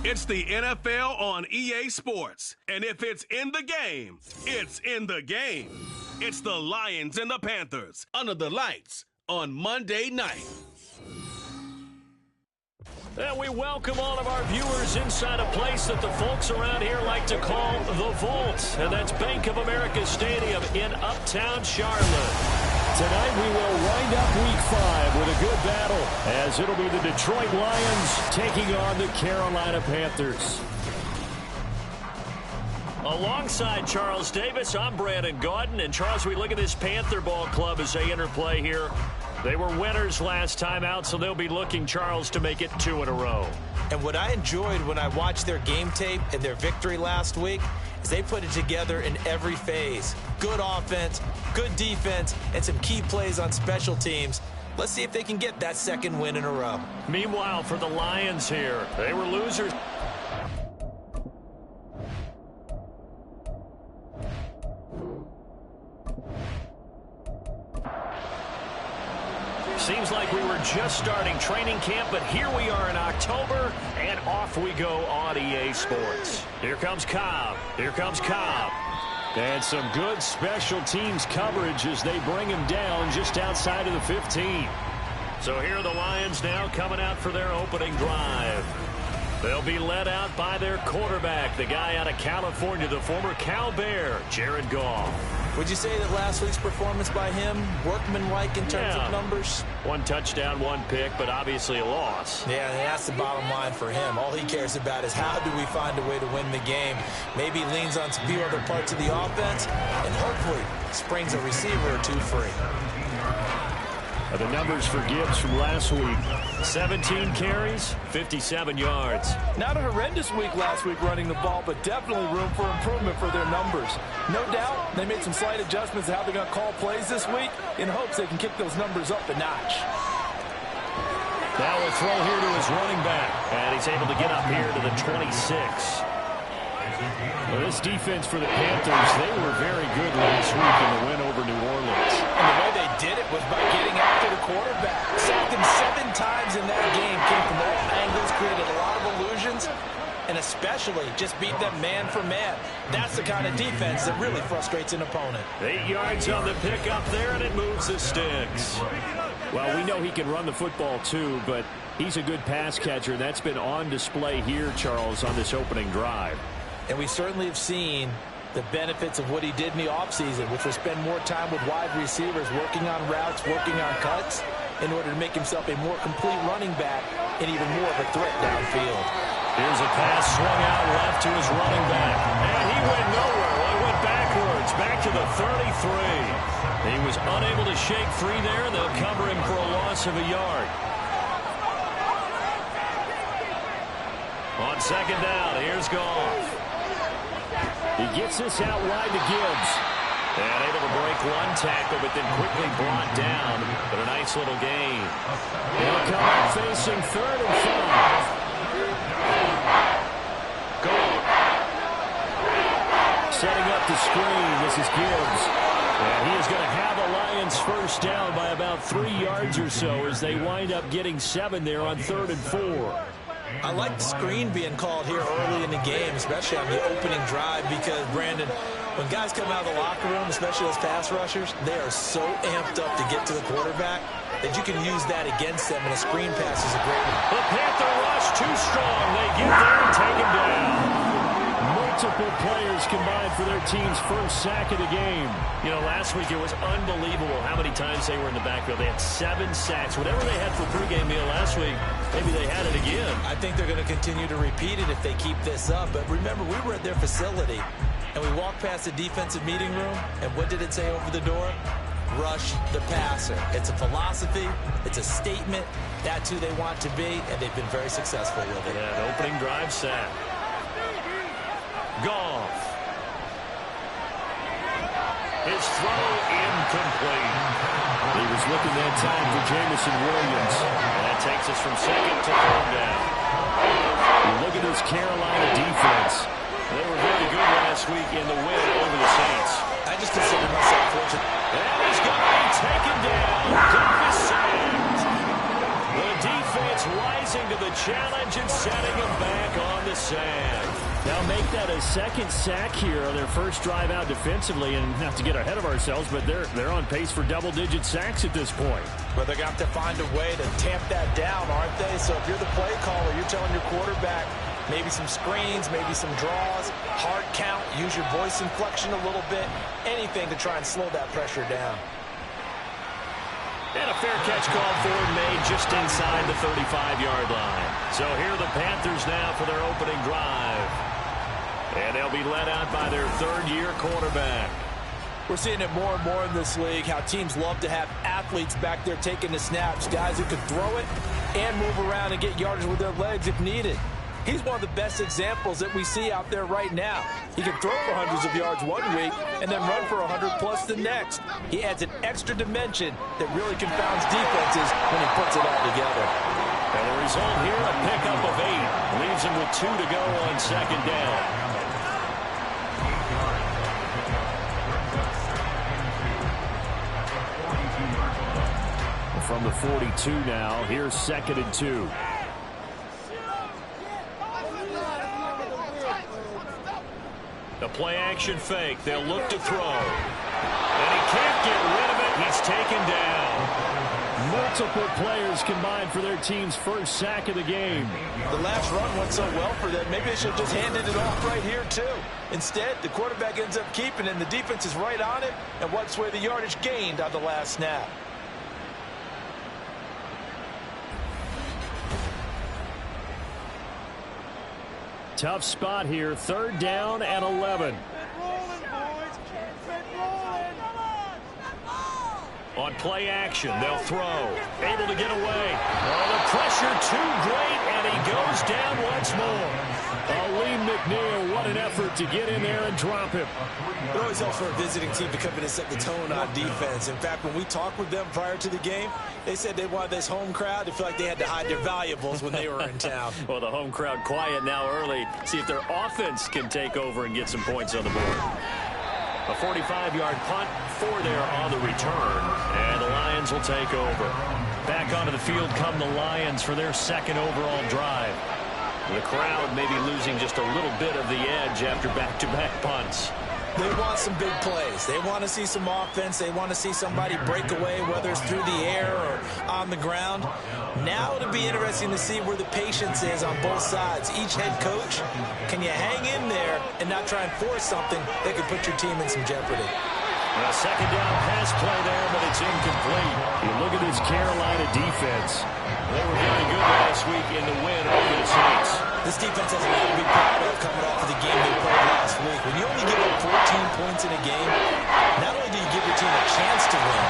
It's the NFL on EA Sports, and if it's in the game, it's in the game. It's the Lions and the Panthers under the lights on Monday night. And we welcome all of our viewers inside a place that the folks around here like to call the Vault, and that's Bank of America Stadium in Uptown Charlotte. Tonight we will wind up Week 5 with a good battle, as it'll be the Detroit Lions taking on the Carolina Panthers. Alongside Charles Davis, I'm Brandon Gaudin. And Charles, we look at this Panther ball club as they interplay here. They were winners last time out, so they'll be looking, Charles, to make it 2 in a row. And what I enjoyed when I watched their game tape and their victory last week is they put it together in every phase. Good offense, good defense, and some key plays on special teams. Let's see if they can get that second win in a row. Meanwhile, for the Lions here, they were losers. Seems like we were just starting training camp, but here we are in October, and off we go on EA Sports. Here comes Cobb. Here comes Cobb. And some good special teams coverage as they bring him down just outside of the 15. So here are the Lions now coming out for their opening drive. They'll be led out by their quarterback, the guy out of California, the former Cal Bear, Jared Goff. Would you say that last week's performance by him, workmanlike in terms of numbers? 1 touchdown, 1 pick, but obviously a loss. Yeah, and that's the bottom line for him. All he cares about is how do we find a way to win the game. Maybe he leans on a few other parts of the offense, and hopefully springs a receiver or two free. The numbers for Gibbs from last week: 17 carries, 57 yards. Not a horrendous week last week running the ball, but definitely room for improvement for their numbers. No doubt they made some slight adjustments to how they're going to call plays this week in hopes they can kick those numbers up a notch. Now we'll throw here to his running back, and he's able to get up here to the 26. Well, this defense for the Panthers, they were very good last week in the win over New Orleans. And the way they did it was by getting after the quarterback. Sacked him 7 times in that game. Came from all angles, created a lot of illusions, and especially just beat them man for man. That's the kind of defense that really frustrates an opponent. 8 yards on the pickup there, and it moves the sticks. Well, we know he can run the football too, but he's a good pass catcher, and that's been on display here, Charles, on this opening drive. And we certainly have seen the benefits of what he did in the offseason, which was spend more time with wide receivers, working on routes, working on cuts, in order to make himself a more complete running back and even more of a threat downfield. Here's a pass swung out left to his running back. And he went nowhere. Well, he went backwards, back to the 33. He was unable to shake free there, and they'll cover him for a loss of a yard. On second down, here's Goff. He gets this out wide to Gibbs. And able to break 1 tackle, but then quickly brought down. But a nice little gain. They'll come up facing 3rd and 5. Goff. Setting up the screen. This is Gibbs. And he is going to have a Lions first down by about 3 yards or so as they wind up getting 7 there on 3rd and 4. I like the screen being called here early in the game, especially on the opening drive, because, Brandon, when guys come out of the locker room, especially those pass rushers, they are so amped up to get to the quarterback that you can use that against them, and a screen pass is a great one. The Panther rush too strong. They get there and take him down. Multiple players combined for their team's first sack of the game. You know, last week it was unbelievable how many times they were in the backfield. They had 7 sacks. Whatever they had for pregame meal last week, maybe they had it again. I think they're going to continue to repeat it if they keep this up. But remember, we were at their facility, and we walked past the defensive meeting room, and what did it say over the door? rush the passer. It's a philosophy. It's a statement. That's who they want to be, and they've been very successful with it. Yeah, an opening drive sack. Goff. His throw incomplete. He was looking that time for Jamison Williams. And that takes us from second to third down. You look at this Carolina defense. They were very good last week in the win over the Saints. I just consider myself fortunate. And he's going to be taken down. Goff is sacked. The defense rising to the challenge and setting him back on the sand. Now make that a second sack here on their first drive out defensively, and not to get ahead of ourselves, but they're on pace for double-digit sacks at this point. But they're going to have to find a way to tamp that down, aren't they? So if you're the play caller, you're telling your quarterback maybe some screens, maybe some draws, hard count, use your voice inflection a little bit, anything to try and slow that pressure down. And a fair catch called for and made just inside the 35-yard line. So here are the Panthers now for their opening drive. And they'll be led out by their third-year quarterback. We're seeing it more and more in this league, how teams love to have athletes back there taking the snaps, guys who can throw it and move around and get yardage with their legs if needed. He's one of the best examples that we see out there right now. He can throw for hundreds of yards one week and then run for 100+ the next. He adds an extra dimension that really confounds defenses when he puts it all together. And the result here, a pickup of 8. Leaves him with 2 to go on second down. From the 42 now, here's 2nd and 2. The play-action fake. They'll look to throw. And he can't get rid of it. He's taken down. Multiple players combined for their team's first sack of the game. The last run went so well for them. Maybe they should have just handed it off right here, too. Instead, the quarterback ends up keeping it, and the defense is right on it and wipes away the yardage gained on the last snap. Tough spot here, 3rd down and 11. On play action, they'll throw. Able to get away. Oh, the pressure too great, and he goes down once more. Aleem McNeil, what an effort to get in there and drop him. It always helps for a visiting team to come in and set the tone on defense. In fact, when we talked with them prior to the game, they said they wanted this home crowd to feel like they had to hide their valuables when they were in town. Well, the home crowd quiet now early. See if their offense can take over and get some points on the board. A 45-yard punt, 4 there on the return, and the Lions will take over. Back onto the field come the Lions for their 2nd overall drive. The crowd may be losing just a little bit of the edge after back-to-back punts. They want some big plays. They want to see some offense. They want to see somebody break away, whether it's through the air or on the ground. Now it'll be interesting to see where the patience is on both sides. Each head coach, can you hang in there and not try and force something that could put your team in some jeopardy? A 2nd down pass play there, but it's incomplete. You look at this Carolina defense. They were very good last week in the win over the Saints. This defense has a lot to be proud of coming off of the game they played last week. When you only give up 14 points in a game, not only do you give your team a chance to win,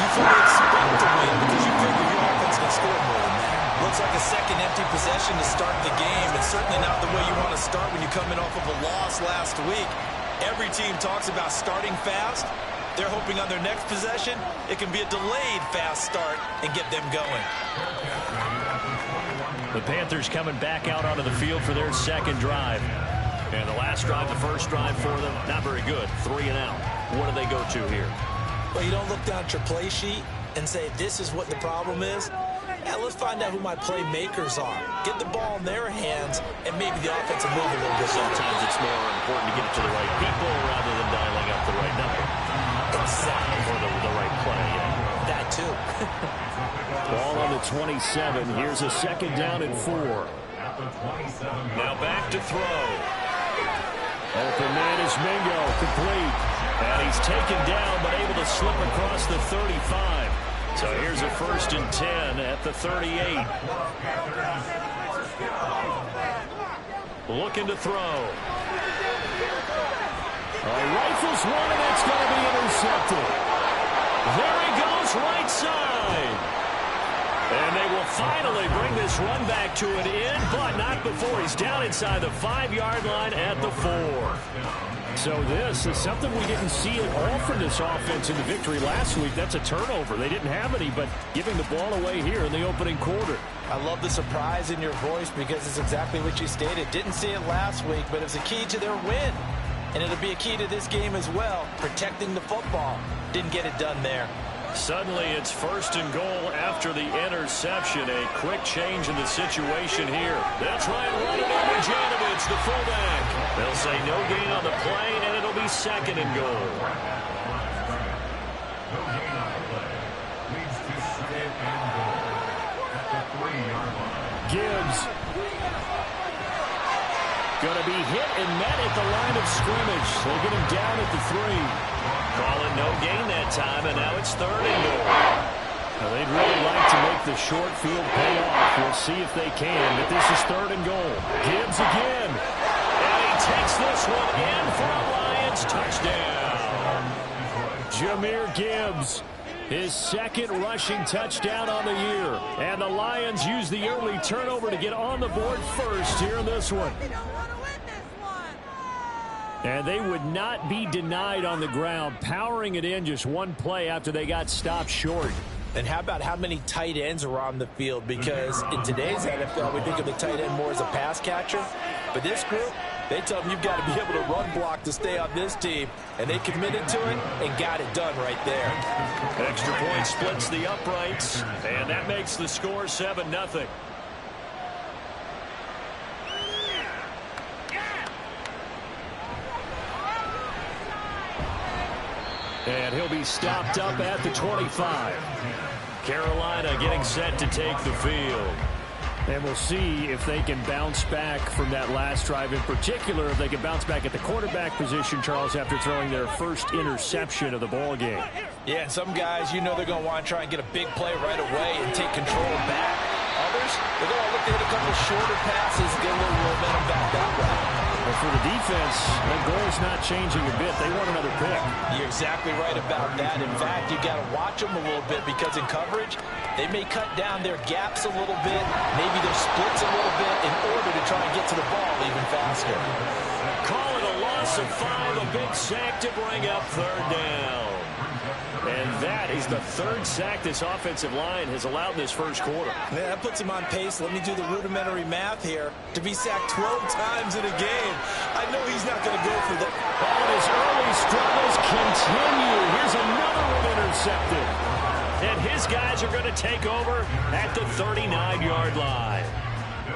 you fully expect to win because you figure your offense can score more than that. Looks like a second empty possession to start the game, and certainly not the way you want to start when you're coming off of a loss last week. Every team talks about starting fast. They're hoping on their next possession, it can be a delayed fast start and get them going. The Panthers coming back out onto the field for their 2nd drive. And the last drive, the first drive for them, not very good. 3 and out. What do they go to here? Well, you don't look down at your play sheet and say, this is what the problem is. Yeah, let's find out who my playmakers are. Get the ball in their hands, and maybe the offense will move a little bit. Sometimes it's more important to get it to the right people rather than dialing up the right number. Exactly. Or the right play, yeah. That too. Ball on the 27. Here's a 2nd down and 4. Now back to throw. Open man is Mingo, complete. And he's taken down, but able to slip across the 35. So here's a 1st and 10 at the 38. Looking to throw. Rifles one, and it's going to be intercepted. There he goes, right side. And they will finally bring this run back to an end, but not before he's down inside the 5-yard line at the 4. So this is something we didn't see at all from this offense in the victory last week. That's a turnover. They didn't have any, but giving the ball away here in the opening quarter. I love the surprise in your voice because it's exactly what you stated. Didn't see it last week, but it's a key to their win. And it'll be a key to this game as well, protecting the football. Didn't get it done there. Suddenly it's 1st and goal after the interception. A quick change in the situation here. They'll try and run it over Janovich, the fullback. They'll say no gain on the play, and it'll be 2nd and goal. Gibbs. Going to be hit and met at the line of scrimmage. They get him down at the 3. Calling no gain that time, and now it's 3rd and goal. Now they'd really like to make the short field pay off. We'll see if they can, but this is 3rd and goal. Gibbs again. And he takes this one in for a Lions touchdown. Jahmyr Gibbs, his 2nd rushing touchdown on the year. And the Lions use the early turnover to get on the board first here in this one. And they would not be denied on the ground, powering it in just one play after they got stopped short. And how about how many tight ends are on the field? Because in today's NFL, we think of the tight end more as a pass catcher. But this group, they tell them you've got to be able to run block to stay on this team. And they committed to it and got it done right there. Extra point splits the uprights, and that makes the score 7-0. And he'll be stopped up at the 25. Carolina getting set to take the field. And we'll see if they can bounce back from that last drive. In particular, if they can bounce back at the quarterback position, Charles, after throwing their first interception of the ball game. Yeah, and some guys, you know they're going to want to try and get a big play right away and take control back. Others, they're going to look to hit a couple shorter passes, get a little momentum back that way. But for the defense, the goal's not changing a bit. They want another pick. You're exactly right about that. In fact, you got to watch them a little bit because in coverage, they may cut down their gaps a little bit, maybe their splits a little bit in order to try and get to the ball even faster. Call it a loss of 5, a big sack to bring up 3rd down. And that is the 3rd sack this offensive line has allowed in this first quarter. Yeah, that puts him on pace. Let me do the rudimentary math here. To be sacked 12 times in a game, I know he's not going to go for that. And his early struggles continue. Here's another one intercepted. And his guys are going to take over at the 39-yard line.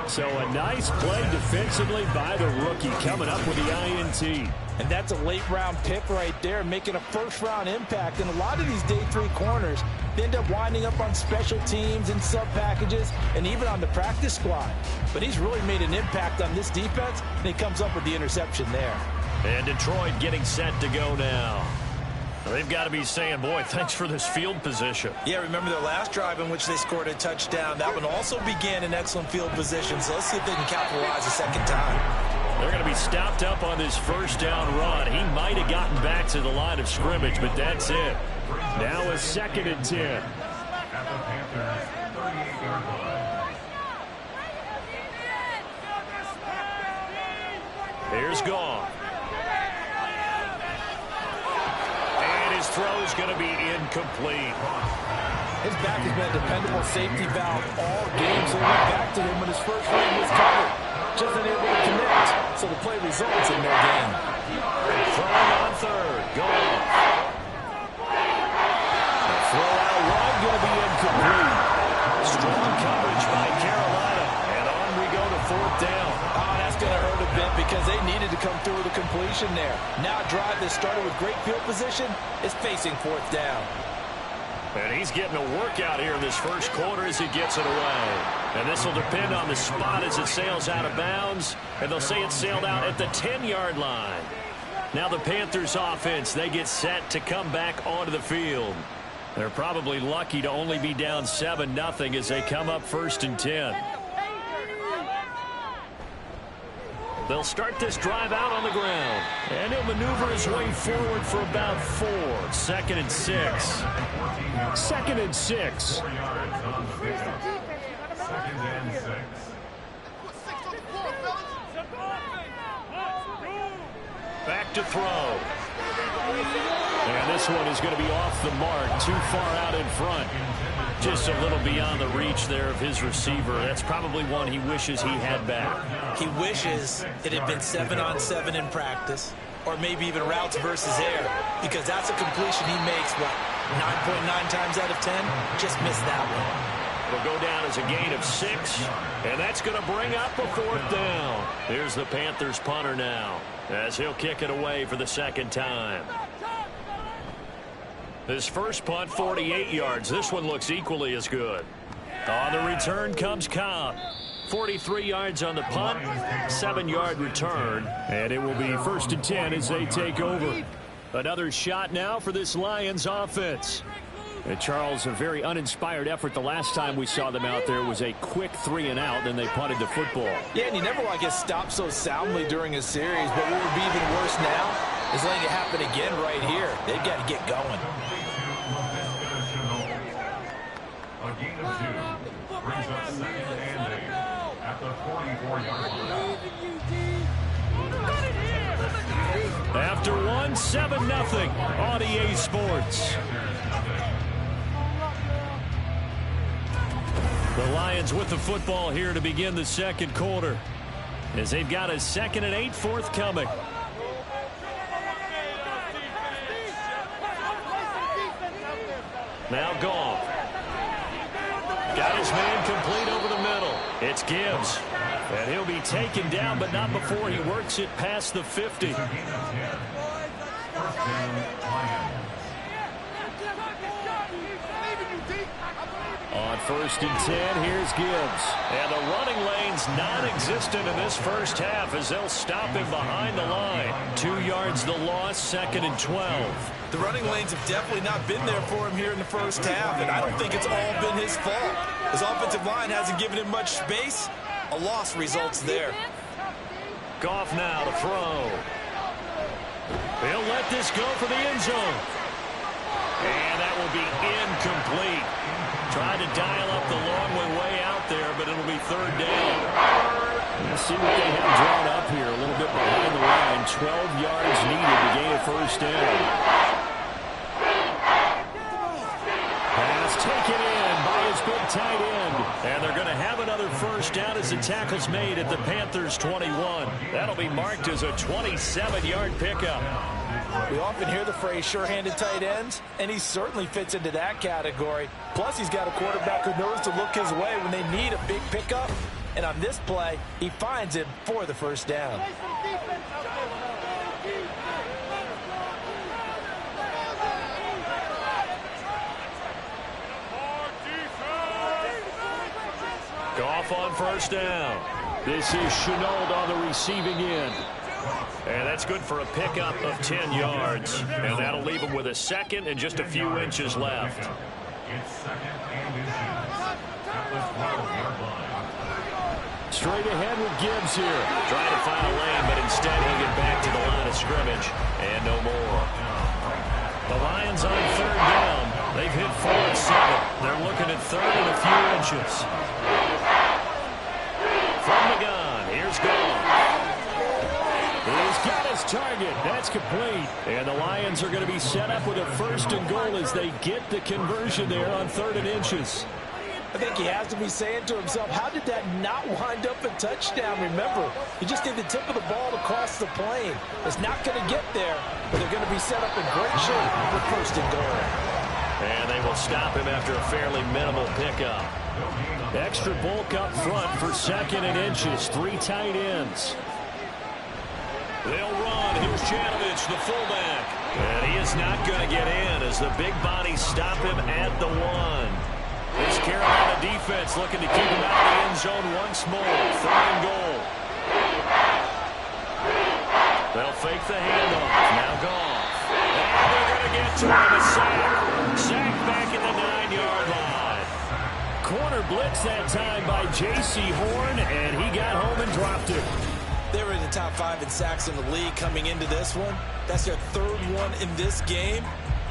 So a nice play defensively by the rookie coming up with the INT. And that's a late-round pick right there, making a first-round impact. And a lot of these day 3 corners, they end up winding up on special teams and sub-packages and even on the practice squad. But he's really made an impact on this defense, and he comes up with the interception there. And Detroit getting set to go now. They've got to be saying, boy, thanks for this field position. Yeah, remember their last drive in which they scored a touchdown. That one also began in excellent field position, so let's see if they can capitalize a second time. They're going to be stopped up on this first down run. He might have gotten back to the line of scrimmage, but that's it. Now a 2nd and 10. Here's Goff. And his throw's going to be incomplete. His back has been a dependable safety valve all game, so we went back to him when his first read was covered. Just unable to connect, so the play results in no gain. Throwing on 3rd. Goff. The throw out wide going to be incomplete. Strong coverage by Carolina. And on we go to 4th down. Oh, that's going to hurt a bit because they needed to come through with a completion there. Now a drive that started with great field position is facing 4th down. And he's getting a workout here in this first quarter as he gets it away. And this will depend on the spot as it sails out of bounds. And they'll say it sailed out at the 10-yard line. Now the Panthers offense, they get set to come back onto the field. They're probably lucky to only be down 7-0 as they come up 1st and 10. They'll start this drive out on the ground. And he'll maneuver his way forward for about 4. 2nd and 6. 2nd and 6. Back to throw. And this one is going to be off the mark, too far out in front. Just a little beyond the reach there of his receiver. That's probably one he wishes he had back. He wishes it had been 7-on-7 in practice, or maybe even routes versus air, because that's a completion he makes, 9.9 times out of 10? Just missed that one. It'll go down as a gain of 6, and that's going to bring up a 4th down. Here's the Panthers punter now, as he'll kick it away for the 2nd time. His first punt, 48 yards. This one looks equally as good. On the return comes Cobb. 43 yards on the punt, 7-yard return, and it will be 1st and 10 as they take over. Another shot now for this Lions offense. And Charles, a very uninspired effort. The last time we saw them out there was a quick 3-and-out, then they punted the football. Yeah, and you never want to get stopped so soundly during a series, but what would be even worse now is letting it happen again right here. They've got to get going. A gain of 2 brings us 2nd and 8 at the 44-yard line. After 1, 7-0 on EA Sports. The Lions with the football here to begin the 2nd quarter, as they've got a 2nd and 8 forthcoming. Now Goff. Got his man complete over the middle. It's Gibbs. And he'll be taken down, but not before he works it past the 50. On 1st and 10, here's Gibbs. And the running lane's non-existent in this first half as they'll stop him behind the line. 2 yards the loss, 2nd and 12. The running lanes have definitely not been there for him here in the first half, and I don't think it's all been his fault. His offensive line hasn't given him much space. A loss results there. Goff now to throw. He'll let this go for the end zone. And that will be incomplete. Tried to dial up the long way out there, but it'll be 3rd down. Let's see what they have drawn up here. A little bit behind the line. 12 yards needed to gain a 1st down. Pass taken in by his big tight end. And they're going to have another 1st down as the tackle's made at the Panthers 21. That'll be marked as a 27-yard pickup. We often hear the phrase sure-handed tight ends, and he certainly fits into that category. Plus, he's got a quarterback who knows to look his way when they need a big pickup. And on this play, he finds him for the 1st down. Goff on 1st down. This is Chenault on the receiving end. And that's good for a pickup of 10 yards. And that'll leave him with a 2nd and just a few inches left. It's 2nd and inches at the 12-yard line. Straight ahead with Gibbs here. Trying to find a lane, but instead he'll get back to the line of scrimmage. And no more. The Lions on 3rd down. They've hit 4 and 7. They're looking at 3rd and a few inches. From the gun, here's Goff. He's got his target. That's complete. And the Lions are going to be set up with a 1st and goal as they get the conversion there on 3rd and inches. I think he has to be saying to himself, how did that not wind up a touchdown? Remember, he just did the tip of the ball to cross the plane. It's not going to get there, but they're going to be set up in great shape for 1st and goal. And they will stop him after a fairly minimal pickup. Extra bulk up front for 2nd and inches. 3 tight ends. They'll run. Here's Janovich, the fullback. And he is not going to get in as the big bodies stop him at the 1. This Carolina defense looking to keep him out of the end zone once more. 3rd and goal. They'll fake the handoff. Now Goff. And they're going to get to him. A sack. Sack back at the 9-yard line. Corner blitz that time by J.C. Horn, and he got home and dropped it. They were in the top 5 in sacks in the league coming into this one. That's their 3rd one in this game.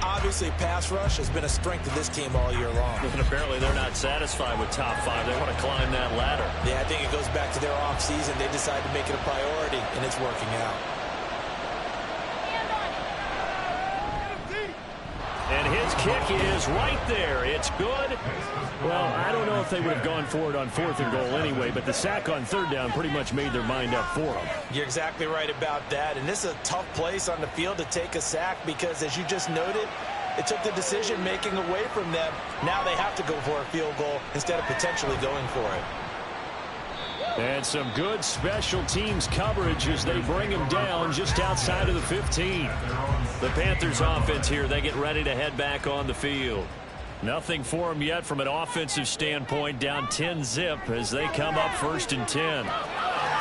Obviously, pass rush has been a strength of this team all year long. And apparently they're not satisfied with top 5. They want to climb that ladder. Yeah, I think it goes back to their offseason. They decided to make it a priority, and it's working out. And his kick is right there. It's good. Well, I don't know if they would have gone for it on 4th and goal anyway, but the sack on 3rd down pretty much made their mind up for them. You're exactly right about that. And this is a tough place on the field to take a sack because, as you just noted, it took the decision-making away from them. Now they have to go for a field goal instead of potentially going for it. And some good special teams coverage as they bring him down just outside of the 15. The Panthers offense here, they get ready to head back on the field. Nothing for them yet from an offensive standpoint, down 10-zip as they come up 1st and 10.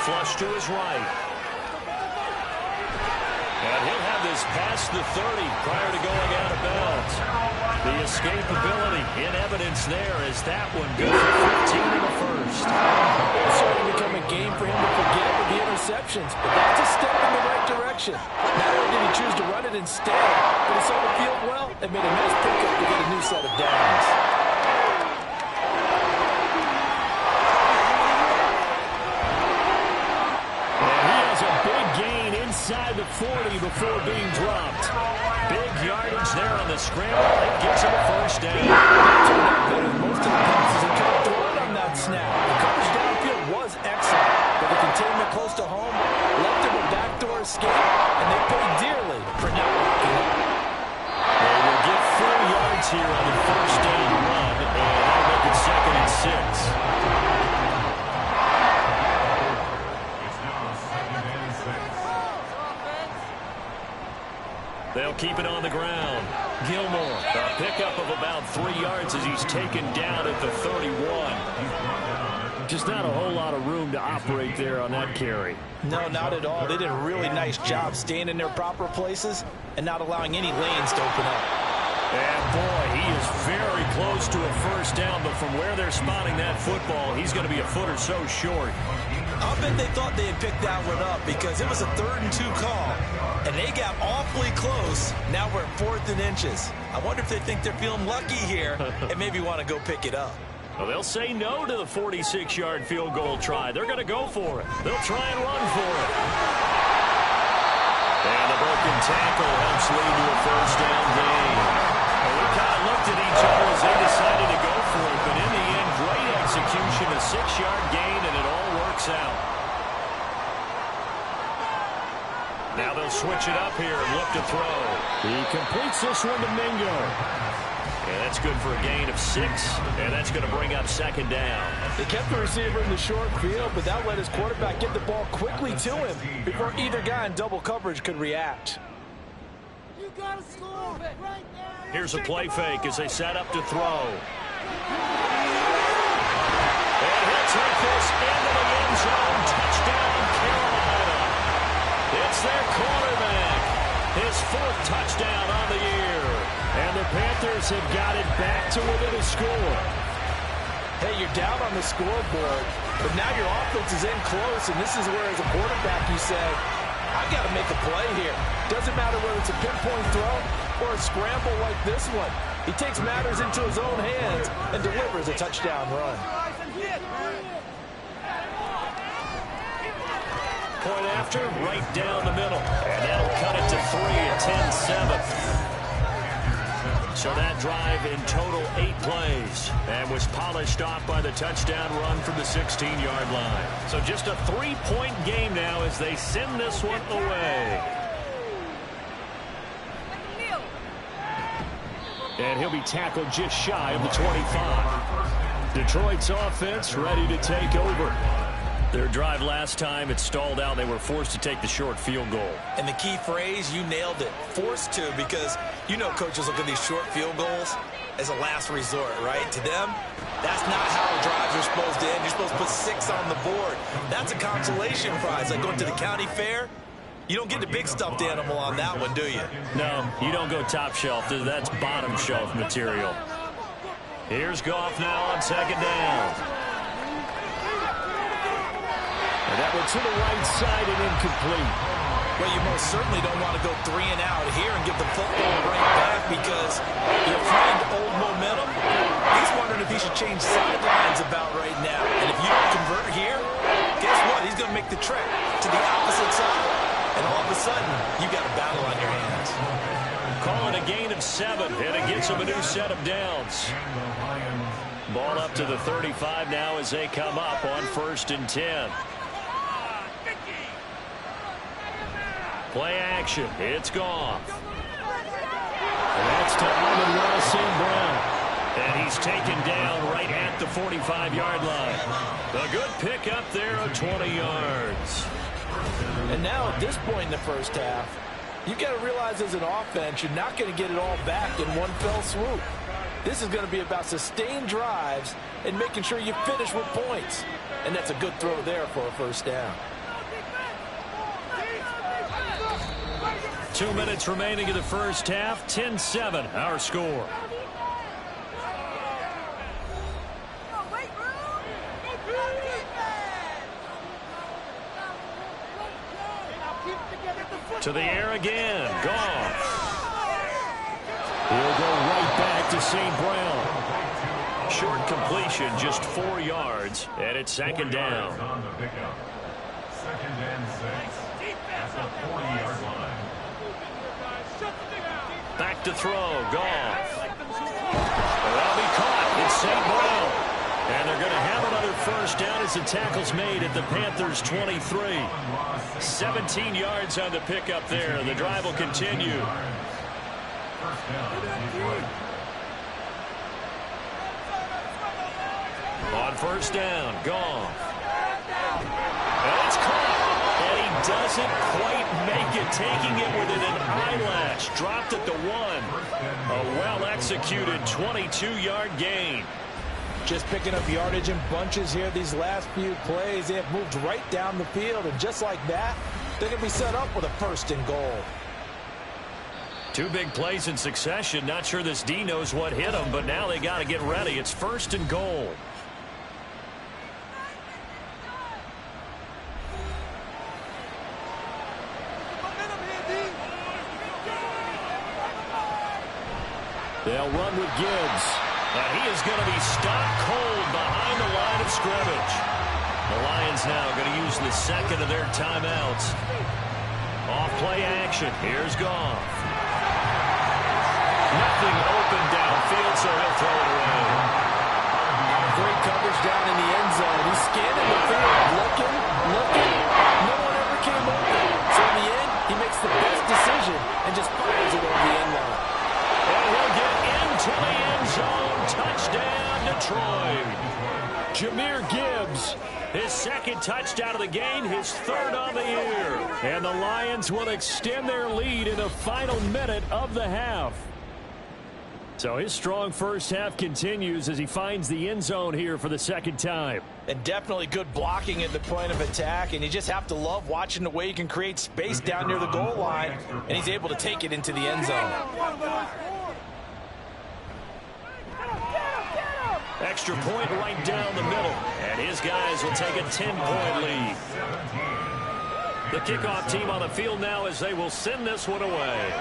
Flush to his right. And he'll have this past the 30 prior to going out of bounds. The escapability in evidence there as that one goes for 15 in the 1st. It's starting to become a game for him to forget with the interceptions, but that's a step in the right direction. Not only did he choose to run it instead, but he saw the field well and made a nice pickup to get a new set of downs. And he has a big gain inside the 40 before being dropped. Big yardage there on the scramble. It gets him a 1st down. Most of the passes he could have thrown on that snap. The coverage downfield was excellent, but the containment close to home left him a backdoor escape, and they paid dearly for not locking up. They will get 4 yards here on the 1st down run, and they'll make it 2nd and 6. They'll keep it on the ground. Gilmore, a pickup of about 3 yards as he's taken down at the 31. Just not a whole lot of room to operate there on that carry. No, not at all. They did a really nice job staying in their proper places and not allowing any lanes to open up. And boy, he is very close to a 1st down, but from where they're spotting that football, he's going to be a foot or so short. I'll bet they thought they had picked that one up because it was a 3rd and 2 call, and they got awfully close. Now we're at 4th and inches. I wonder if they think they're feeling lucky here and maybe want to go pick it up. Well, they'll say no to the 46-yard field goal try. They're going to go for it. They'll try and run for it. And the broken tackle helps lead to a 1st down gain. Well, we kind of looked at each other as they decided to go for it, but in the end, great execution, a 6-yard gain, and it all works out. Now they'll switch it up here and look to throw. He completes this one to Mingo. And that's good for a gain of 6, and that's going to bring up 2nd down. They kept the receiver in the short field, but that let his quarterback get the ball quickly to him before either guy in double coverage could react. You gotta score right now. Here's a play fake as they set up to throw. And he'll take this into the end zone. Touchdown, Carolina. It's their quarterback. His 4th touchdown on the year. And the Panthers have got it back to within a score. Hey, you're down on the scoreboard, but now your offense is in close, and this is where, as a quarterback, you say, I've got to make a play here. Doesn't matter whether it's a pinpoint throw or a scramble like this one. He takes matters into his own hands and delivers a touchdown run. Point after, right down the middle. And that'll cut it to 3 at 10-7. So that drive in total 8 plays and was polished off by the touchdown run from the 16-yard line. So just a 3-point game now as they send this one away. And he'll be tackled just shy of the 25. Detroit's offense ready to take over. Their drive last time, it stalled out. They were forced to take the short field goal. And the key phrase, you nailed it, forced to, because you know coaches look at these short field goals as a last resort, right? To them, that's not how drives are supposed to end. You're supposed to put 6 on the board. That's a consolation prize. Like going to the county fair, you don't get the big stuffed animal on that one, do you? No, you don't go top shelf. That's bottom shelf material. Here's Goff now on 2nd down. That one to the right side and incomplete. Well, you most certainly don't want to go 3 and out here and give the football right back because you find old momentum. He's wondering if he should change sidelines about right now. And if you don't convert here, guess what? He's going to make the trek to the opposite side. And all of a sudden, you got a battle on your hands. Call it a gain of 7, and it gets him a new set of downs. Ball up to the 35 now as they come up on 1st and 10. Play action. It's Goff. And that's to Amon-Ra St. Brown. And he's taken down right at the 45-yard line. A good pick up there of 20 yards. And now at this point in the first half, you've got to realize as an offense, you're not going to get it all back in one fell swoop. This is going to be about sustained drives and making sure you finish with points. And that's a good throw there for a first down. 2 minutes remaining in the first half. 10-7, our score. To the air again. Goff. He'll go right back to St. Brown. Short completion, just 4 yards, and it's 2nd down. 2nd and 6 at the 40-yard line. Back to throw. Goff. That'll be caught. It's St. Brown. And they're going to have another first down as the tackle's made at the Panthers' 23. 17 yards on the pickup there. The drive will continue. On 1st down, Goff. And it's caught. And he doesn't quite make it, taking it within an eyelash. Dropped at the 1. A well-executed 22-yard gain. Just picking up yardage in bunches here these last few plays. They have moved right down the field, and just like that, they're going to be set up with a 1st and goal. 2 big plays in succession. Not sure this D knows what hit them, but now they got to get ready. It's 1st and goal. They'll run with Gibbs. And he is going to be stopped cold behind the line of scrimmage. The Lions now going to use the 2nd of their timeouts. Off play action. Here's Goff. Nothing open downfield, so he'll throw it away. Great coverage down in the end zone. He's scanning the field, looking. No one ever came open. So in the end, he makes the best decision and just fires it over the end line. And he'll get into the end zone. Touchdown, Detroit. Jahmyr Gibbs, his 2nd touchdown of the game, his 3rd on the year. And the Lions will extend their lead in the final minute of the half. So his strong first half continues as he finds the end zone here for the 2nd time. And definitely good blocking at the point of attack, and you just have to love watching the way he can create space down near the goal line, and he's able to take it into the end zone. Extra point right down the middle, and his guys will take a 10-point lead. The kickoff team on the field now as they will send this one away.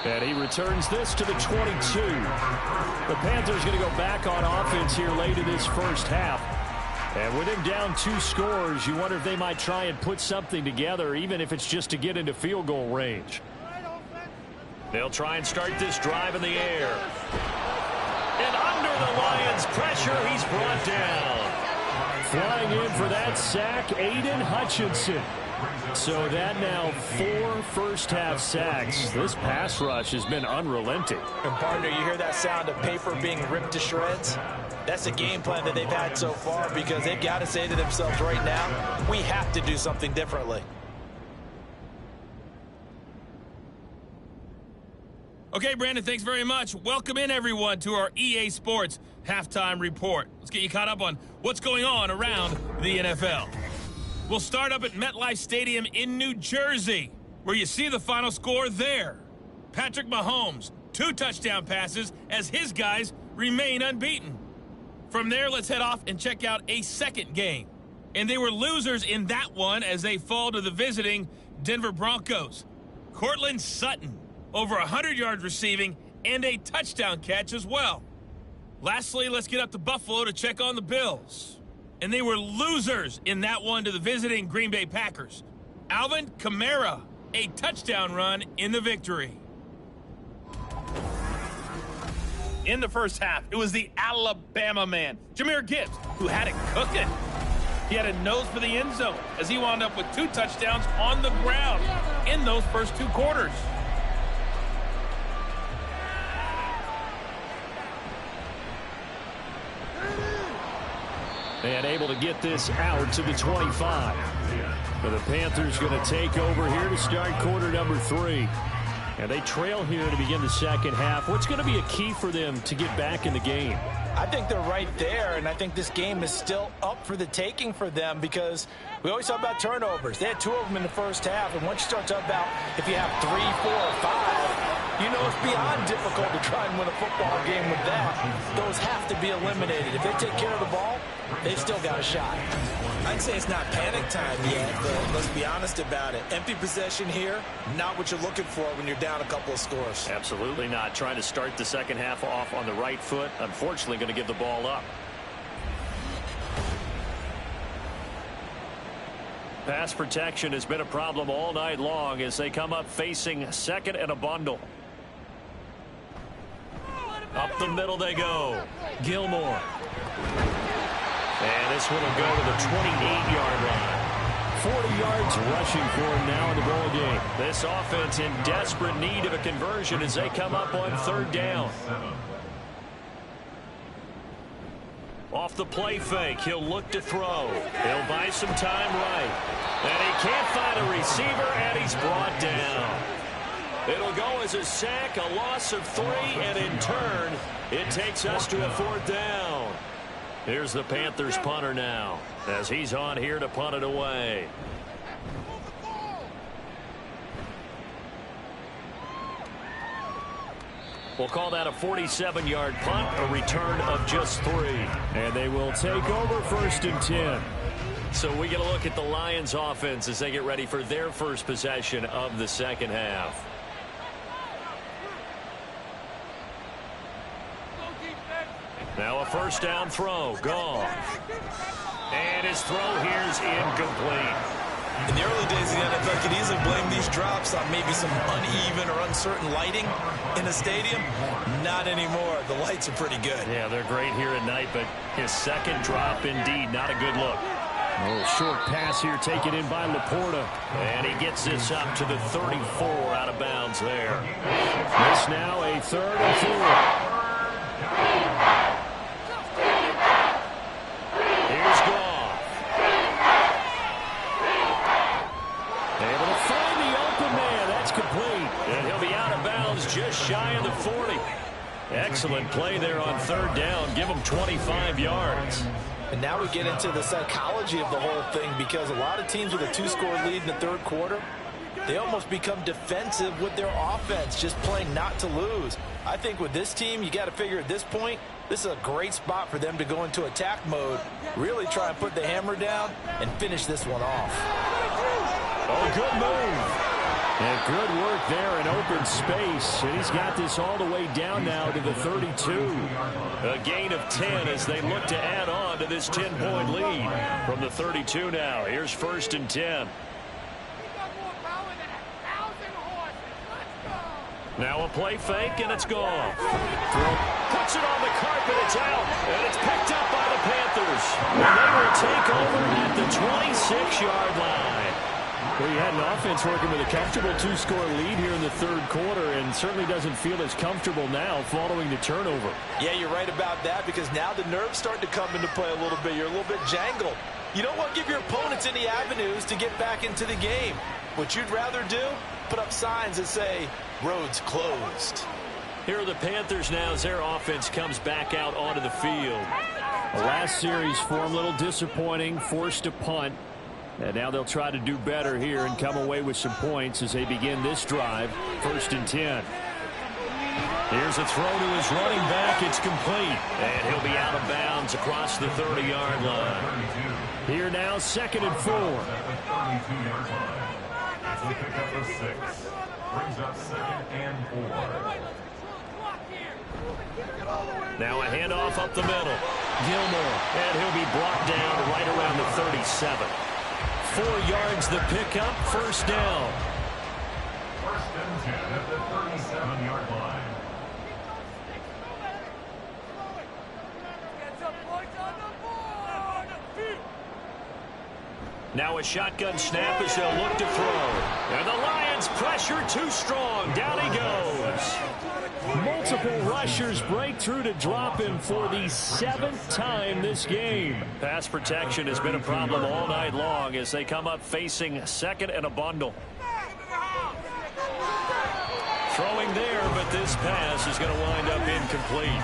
And he returns this to the 22. The Panthers going to go back on offense here late in this first half. And with him down 2 scores, you wonder if they might try and put something together, even if it's just to get into field goal range. They'll try and start this drive in the air. And under the Lions' pressure, he's brought down. Flying in for that sack, Aiden Hutchinson. So that now 4 first-half sacks. This pass rush has been unrelenting. And partner, you hear that sound of paper being ripped to shreds? That's the game plan that they've had so far because they've got to say to themselves right now, we have to do something differently. Okay, Brandon, thanks very much. Welcome in, everyone, to our EA Sports Halftime Report. Let's get you caught up on what's going on around the NFL. We'll start up at MetLife Stadium in New Jersey, where you see the final score there. Patrick Mahomes, 2 touchdown passes as his guys remain unbeaten. From there, let's head off and check out a second game. And they were losers in that one as they fall to the visiting Denver Broncos. Cortland Sutton, over 100 yards receiving and a touchdown catch as well. Lastly, let's get up to Buffalo to check on the Bills. And they were losers in that one to the visiting Green Bay Packers. Alvin Kamara, a touchdown run in the victory. In the first half, it was the Alabama man, Jahmyr Gibbs, who had it cooking. He had a nose for the end zone as he wound up with 2 touchdowns on the ground in those first 2 quarters. And able to get this out to the 25. And the Panthers going to take over here to start quarter number 3. And they trail here to begin the second half. What's going to be a key for them to get back in the game? I think they're right there, and I think this game is still up for the taking for them because we always talk about turnovers. They had 2 of them in the first half, and once you start talking about if you have 3, 4, or 5, you know it's beyond difficult to try and win a football game with that. Those have to be eliminated. If they take care of the ball, they've still got a shot. I'd say it's not panic time yet, but let's be honest about it. Empty possession here, not what you're looking for when you're down a couple of scores. Absolutely not. Trying to start the second half off on the right foot. Unfortunately, going to give the ball up. Pass protection has been a problem all night long as they come up facing second and a bundle. Up the middle they go. Gilmore. And this one will go to the 28-yard line. 40 yards rushing for him now in the ball game. This offense in desperate need of a conversion as they come up on 3rd down. Off the play fake, he'll look to throw. He'll buy some time right. And he can't find a receiver, and he's brought down. It'll go as a sack, a loss of 3, and in turn, it takes us to a 4th down. Here's the Panthers punter now as he's on here to punt it away. We'll call that a 47-yard punt, a return of just 3. And they will take over 1st and 10. So we get a look at the Lions offense as they get ready for their first possession of the second half. Now a 1st down throw. Goff. And his throw here is incomplete. In the early days of the NFL, you could easily blame these drops on maybe some uneven or uncertain lighting in a stadium. Not anymore. The lights are pretty good. Yeah, they're great here at night, but his second drop, indeed, not a good look. A little short pass here taken in by Laporta. And he gets this up to the 34 out of bounds there. This now a 3rd and 4. Here's Goff. Able to find the open man. That's complete. And he'll be out of bounds just shy of the 40. Excellent play there on 3rd down. Give him 25 yards. And now we get into the psychology of the whole thing because a lot of teams with a 2-score lead in the 3rd quarter, they almost become defensive with their offense, just playing not to lose. I think with this team, you got to figure at this point, this is a great spot for them to go into attack mode, really try and put the hammer down and finish this one off. Oh, good move. And good work there in open space. And he's got this all the way down now to the 32. A gain of 10 as they look to add on to this 10-point lead. From the 32 now, here's 1st and 10. Now a play fake, and it's gone. Puts it on the carpet, it's out, and it's picked up by the Panthers. And they will take over at the 26-yard line. Well, you had an offense working with a comfortable 2-score lead here in the 3rd quarter, and certainly doesn't feel as comfortable now following the turnover. Yeah, you're right about that, because now the nerves start to come into play a little bit. You're a little bit jangled. You don't want to give your opponents any avenues to get back into the game. What you'd rather do, put up signs that say, roads closed. Here are the Panthers now as their offense comes back out onto the field. The last series for them, a little disappointing, forced a punt. And now they'll try to do better here and come away with some points as they begin this drive. 1st and 10. Here's a throw to his running back. It's complete. And he'll be out of bounds across the 30-yard line. Here now, 2nd and 4. At the 32-yard line. It's a pickup of 6. Brings up 2nd and 4. Now a handoff up the middle. Gilmore. And he'll be brought down right around the 37. 4 yards the pickup. First down. 1st and 10 at the 37-yard line. Now a shotgun snap as they'll look to throw. And the Lions pressure too strong. Down he goes. Multiple rushers break through to drop him for the 7th time this game. Pass protection has been a problem all night long as they come up facing 2nd and a bundle. Throwing there, but this pass is going to wind up incomplete.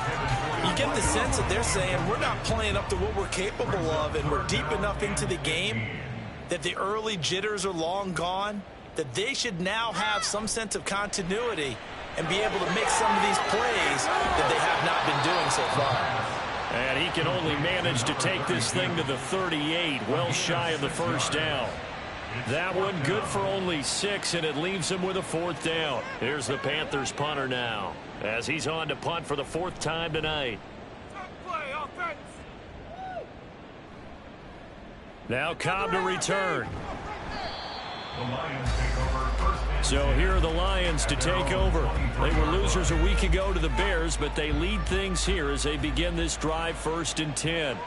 You get the sense that they're saying we're not playing up to what we're capable of, and we're deep enough into the game that the early jitters are long gone, that they should now have some sense of continuity and be able to make some of these plays that they have not been doing so far. And he can only manage to take this thing to the 38, well shy of the first down. That one good for only 6, and it leaves him with a 4th down. Here's the Panthers punter now, as he's on to punt for the 4th time tonight. Now Cobb to return. The Lions take over 1st and 10. So here are the Lions to take over. They were losers a week ago to the Bears, but they lead things here as they begin this drive 1st and 10.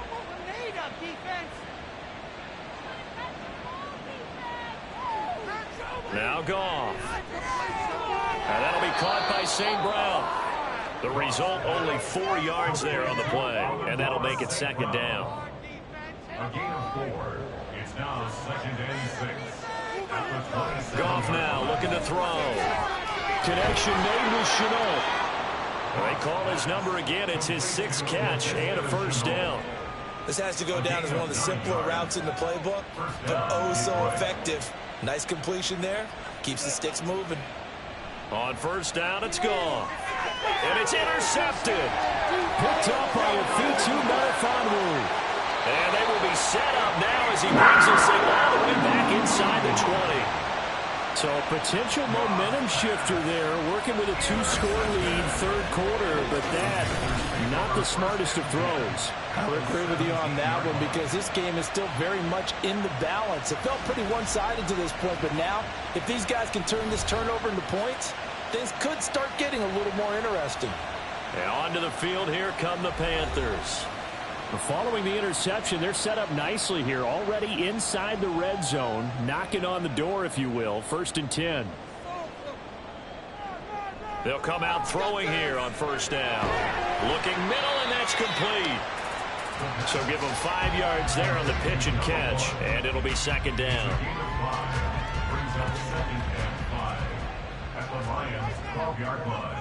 Now Goff. And that'll be caught by St. Brown. The result, only 4 yards there on the play, and that'll make it 2nd down. A gain of 4. It's now 2nd and 6. At the 27. Goff now looking to throw. Connection made with Chenault. They call his number again. It's his 6th catch and a 1st down. This has to go down as one of the simpler routes in the playbook, but oh so effective. Nice completion there. Keeps the sticks moving. On 1st down, it's gone. And it's intercepted. Picked up by a Fitu Melifonwu. And they will be set up now as he brings this thing all the way back inside the 20. So a potential momentum shifter there, working with a 2-score lead, 3rd quarter, but that, not the smartest of throws. I would agree with you on that one because this game is still very much in the balance. It felt pretty one-sided to this point, but now, if these guys can turn this turnover into points, things could start getting a little more interesting. And onto the field, here come the Panthers. Following the interception, they're set up nicely here, already inside the red zone, knocking on the door, if you will. 1st and 10. They'll come out throwing here on 1st down. Looking middle, and that's complete. So give them 5 yards there on the pitch and catch, and it'll be 2nd down. Brings up 2nd and 5. At the Lions' 12-yard line.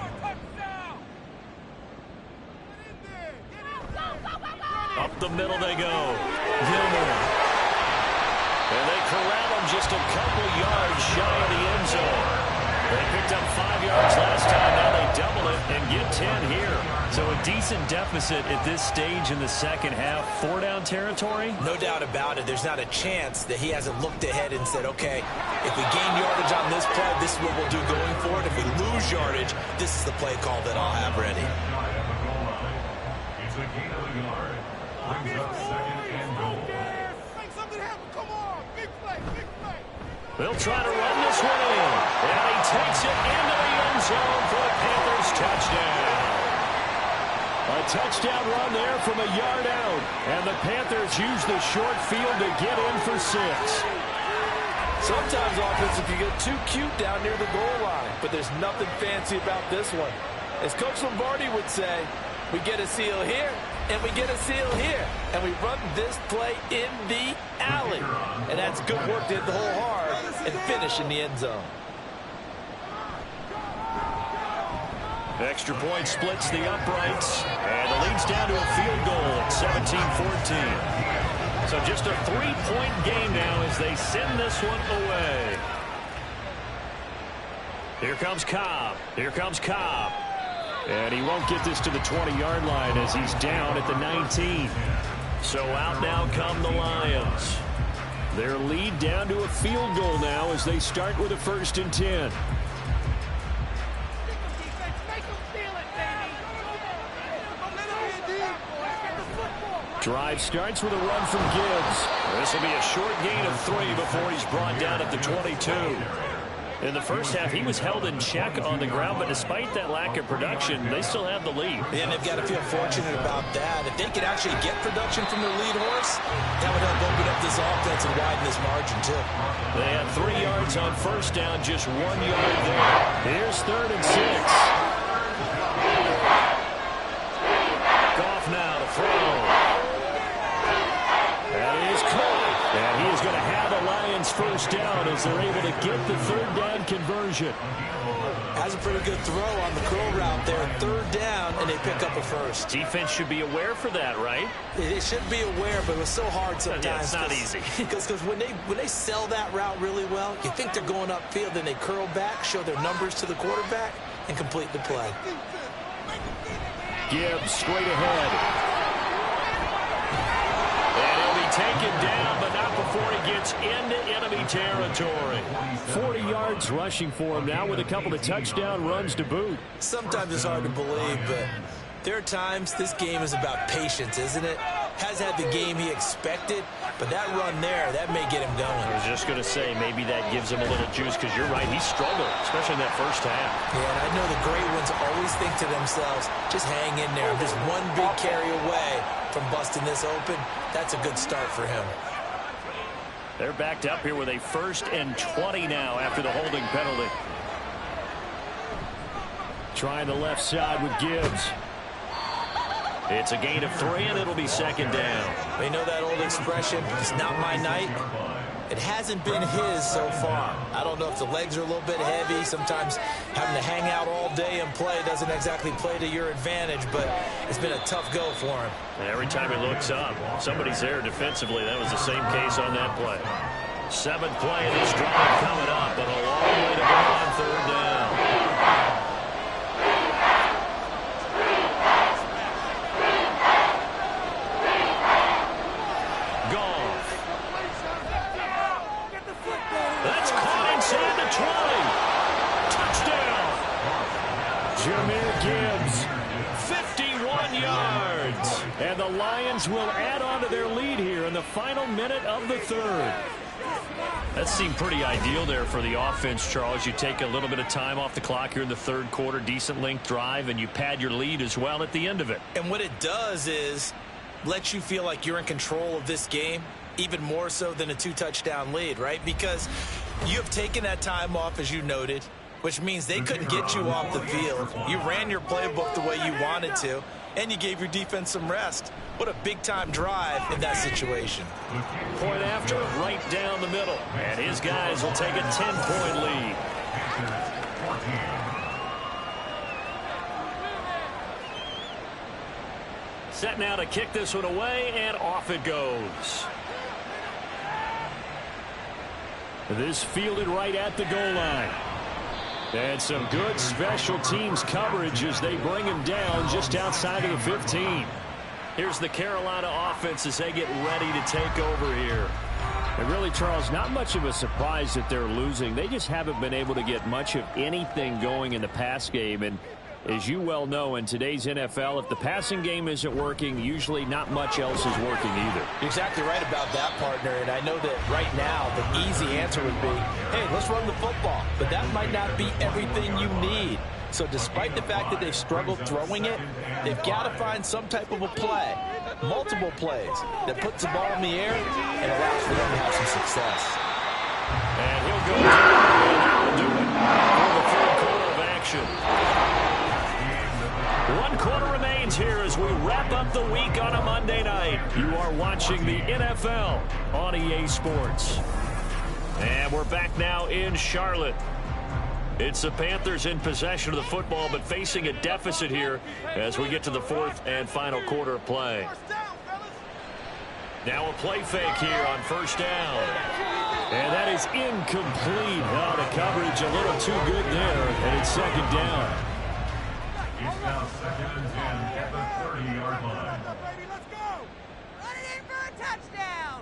Up the middle they go. Gilmore. And they corral him just a couple yards shy of the end zone. They picked up 5 yards last time. Now they double it and get 10 here. So a decent deficit at this stage in the 2nd half. 4-down territory? No doubt about it. There's not a chance that he hasn't looked ahead and said, okay, if we gain yardage on this play, this is what we'll do going forward. If we lose yardage, this is the play call that I'll have ready. It's a gain of a yard. Brings up 2nd and goal. Make something happen. Come on. Big play. Big play. They'll try to run this one in. And he takes it into the end zone for a Panthers touchdown. A touchdown run there from a yard out. And the Panthers use the short field to get in for 6. Sometimes offensive you get too cute down near the goal line, but there's nothing fancy about this one. As Coach Lombardi would say, we get a seal here, and we get a seal here, and we run this play in the alley. And that's good work to hit the hole hard and finish in the end zone. Extra point splits the uprights, and the lead's down to a field goal at 17-14. So just a 3-point game now as they send this one away. Here comes Cobb. Here comes Cobb. And he won't get this to the 20-yard line as he's down at the 19. So out now come the Lions. Their lead down to a field goal now as they start with a 1st and 10. Drive starts with a run from Gibbs. This will be a short gain of 3 before he's brought down at the 22. In the first half, he was held in check on the ground, but despite that lack of production, they still have the lead. And they've got to feel fortunate about that. If they could actually get production from their lead horse, that would help open up this offense and widen this margin, too. They had 3 yards on 1st down, just 1 yard there. Here's 3rd and 6. Goff now to throw. That is caught. And he is going to have a Lions 1st down as they're able to get the 3rd down conversion. Has a pretty good throw on the curl route there. 3rd down, and they pick up a 1st. Defense should be aware for that, right? They should be aware, but it was so hard sometimes. Yeah, it's not easy. Because when they sell that route really well, you think they're going upfield, then they curl back, show their numbers to the quarterback, and complete the play. Gibbs straight ahead. And he'll be taken down, but not before he gets into enemy territory. 40 yards rushing for him now with a couple of touchdown runs to boot. Sometimes it's hard to believe, but there are times this game is about patience, isn't it? Has had the game he expected, but that run there, that may get him going. I was just going to say, maybe that gives him a little juice, because you're right, he struggled, especially in that first half. Yeah, and I know the great ones always think to themselves, just hang in there. Just one big carry away from busting this open. That's a good start for him. They're backed up here with a 1st and 20 now after the holding penalty. Trying the left side with Gibbs. It's a gain of 3, and it'll be 2nd down. We know that old expression, it's not my night. It hasn't been his so far. I don't know if the legs are a little bit heavy. Sometimes having to hang out all day and play doesn't exactly play to your advantage, but it's been a tough go for him. And every time he looks up, somebody's there defensively. That was the same case on that play. 7th play of this drive coming up, but a long way to go on 3rd down. Gibbs, 51 yards. And the Lions will add on to their lead here in the final minute of the 3rd. That seemed pretty ideal there for the offense, Charles. You take a little bit of time off the clock here in the 3rd quarter, decent length drive, and you pad your lead as well at the end of it. And what it does is let you feel like you're in control of this game, even more so than a 2-touchdown lead, right? Because you have taken that time off, as you noted, which means they couldn't get you off the field. You ran your playbook the way you wanted to, and you gave your defense some rest. What a big-time drive in that situation. Point after, right down the middle. And his guys will take a 10-point lead. Set now to kick this one away, and off it goes. This fielded right at the goal line. And some good special teams coverage as they bring him down just outside of the 15. Here's the Carolina offense as they get ready to take over here. And really, Charles, not much of a surprise that they're losing. They just haven't been able to get much of anything going in the pass game. And as you well know, in today's NFL, if the passing game isn't working, usually not much else is working either. You're exactly right about that, partner. And I know that right now the easy answer would be, hey, let's run the football. But that might not be everything you need. So despite the fact that they've struggled throwing it, they've got to find some type of a play, multiple plays, that puts the ball in the air and allows for them to have some success. And he'll go and do it for the 3rd quarter of action. 1 quarter remains here as we wrap up the week on a Monday night. You are watching the NFL on EA Sports. And we're back now in Charlotte. It's the Panthers in possession of the football, but facing a deficit here as we get to the 4th and final quarter of play. Now a play fake here on 1st down. And that is incomplete. Oh, the coverage a little too good there, and it's 2nd down. It's now 2nd and 10 at the 30-yard line. Let's go! Run it in for a touchdown!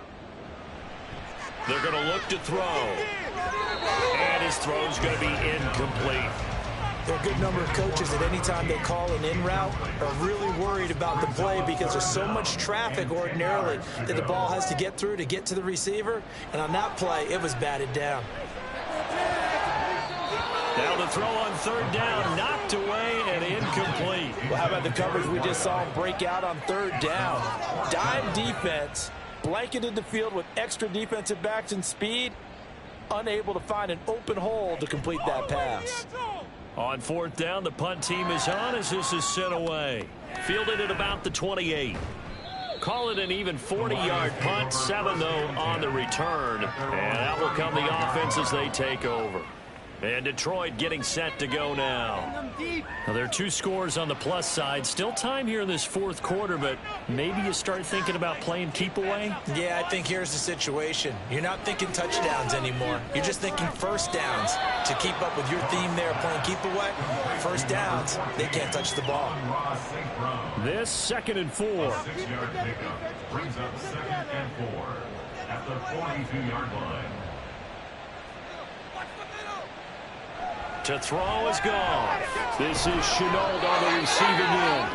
They're going to look to throw. And his throw's going to be incomplete. There are a good number of coaches that anytime they call an in route are really worried about the play because there's so much traffic ordinarily that the ball has to get through to get to the receiver. And on that play, it was batted down. Now the throw on 3rd down, knocked away and incomplete. Well, how about the coverage we just saw him break out on 3rd down? Dime defense, blanketed the field with extra defensive backs and speed, unable to find an open hole to complete that pass. On 4th down, the punt team is on as this is sent away. Fielded at about the 28. Call it an even 40-yard punt, 7 though on the return. And out will come the offense as they take over. And Detroit getting set to go now. Now, there are 2 scores on the plus side. Still time here in this 4th quarter, but maybe you start thinking about playing keep away? Yeah, I think here's the situation. You're not thinking touchdowns anymore. You're just thinking first downs. To keep up with your theme there, playing keep away, first downs, they can't touch the ball. This 2nd and 4. 6-yard pickup brings up 2nd and 4 at the 42-yard line. To throw is gone. This is Chenault on the receiving end.